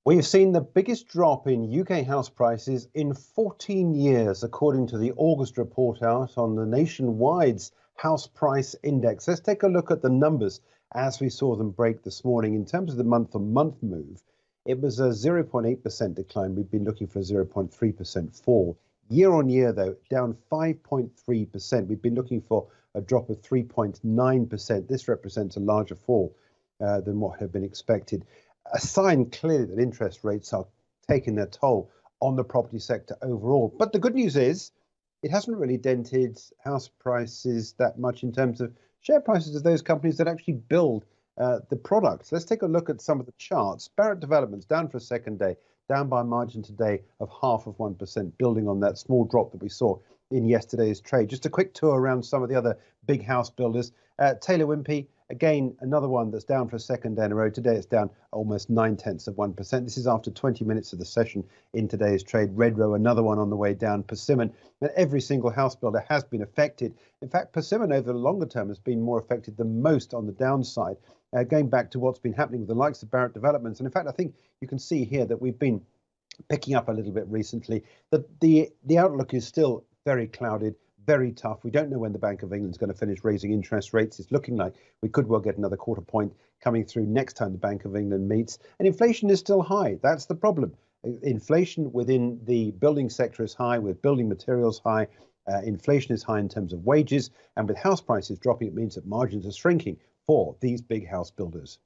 We've seen the biggest drop in UK house prices in 14 years, according to the August report out on the nationwide's house price index. Let's take a look at the numbers as we saw them break this morning. In terms of the month-on-month move, it was a 0.8% decline. We've been looking for a 0.3% fall. Year on year, though, down 5.3%. We've been looking for a drop of 3.9%. This represents a larger fall than what had been expected. A sign clearly that interest rates are taking their toll on the property sector overall. But the good news is it hasn't really dented house prices that much in terms of share prices of those companies that actually build the products. Let's take a look at some of the charts. Barratt Developments down for a second day, down by a margin today of 0.5%, building on that small drop that we saw in yesterday's trade. Just a quick tour around some of the other big house builders. Taylor Wimpey, again, another one that's down for a second day in a row. Today it's down almost 0.9%. This is after 20 minutes of the session in today's trade. Redrow, another one on the way down. Persimmon, and every single house builder has been affected. In fact, Persimmon over the longer term has been more affected than most on the downside, going back to what's been happening with the likes of Barratt Developments. And in fact, I think you can see here that we've been picking up a little bit recently. The outlook is still very clouded, very tough. We don't know when the Bank of England is going to finish raising interest rates. It's looking like we could well get another quarter point coming through next time the Bank of England meets. And inflation is still high. That's the problem. Inflation within the building sector is high, with building materials high. Inflation is high in terms of wages. And with house prices dropping, it means that margins are shrinking for these big house builders.